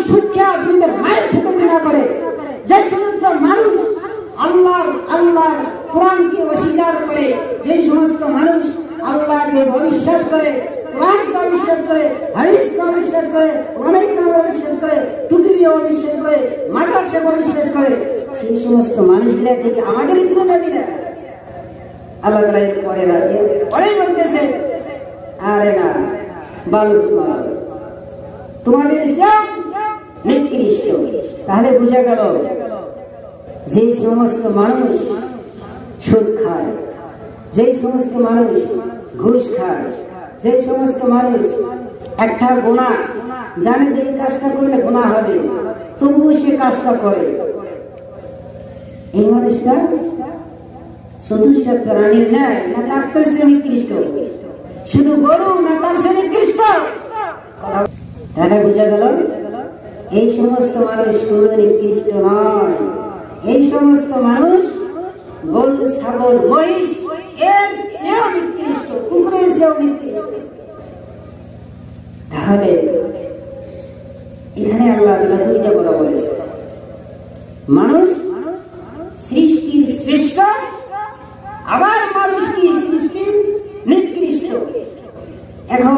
সুদ খেয়ে নিজের মায়ের সাথে ঘৃণা করে, যে সমস্ত মানুষ আল্লাহর কোরআনকে অস্বীকার করে, যে সমস্ত মানুষ আল্লাহকে অবিশ্বাস করে, কোরআনকে অবিশ্বাস করে, হাদিসকে অবিশ্বাস করে, ওলামায়ে অবিশ্বাস করে, তুকরিও অবিশ্বাস করে, মাদ্রাসাকে অবিশ্বাস করে, সেই সমস্ত মানুষগুলা থেকে আমাদেরই তুলনা দিলে আল্লাহ তাআলা এর পরে বলতেছে, আরে না বালু তোমাদের ইসলাম নিকৃষ্ট। তাহলে বুঝা গেল যে সমস্ত মানুষ সুদ খায়, যে সমস্ত মানুষ ঘুষ খায়, যে সমস্ত মানুষ একটা গুনাহ জানে যে এই কাজটা করলে গুনাহ হবে, তবুও সে কাজটা করে, এই মানুষটা চতুষ্প প্রাণীর ন্যায় না তার শ্রেণী নিকৃষ্ট? শুধু গরু না তার শ্রেণী নিকৃষ্ট? তাহলে বুঝা গেল এই সমস্ত মানুষ শুধু নিকৃষ্ট নয়, এই সমস্ত মানুষ গরু, ছাগল, মহিষ এর চেয়েও নিকৃষ্ট, কুকুরের চেয়েও নিকৃষ্ট। তাহলে এখানে আল্লাহ তাআলা দুইটা কথা বলেছে, মানুষ সৃষ্টির শ্রেষ্ঠ, আবার মানুষ কি সৃষ্টির নিকৃষ্ট। এখন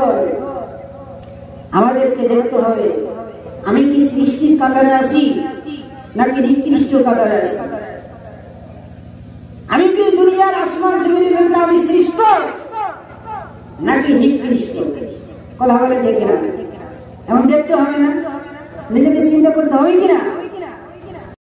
আমাদেরকে দেখতে হবে আমি কি সৃষ্টির কাতারে আছি নাকি নিকৃষ্ট কাতারে আছি? আমি কি দুনিয়ার আসমান জমিনের মধ্যে আমি সৃষ্ট নাকি নিকৃষ্ট? কথা বলে ঠিক কিনা? এমন দেখতে হবে না? নিজেকে চিন্তা করতে হবে কিনা?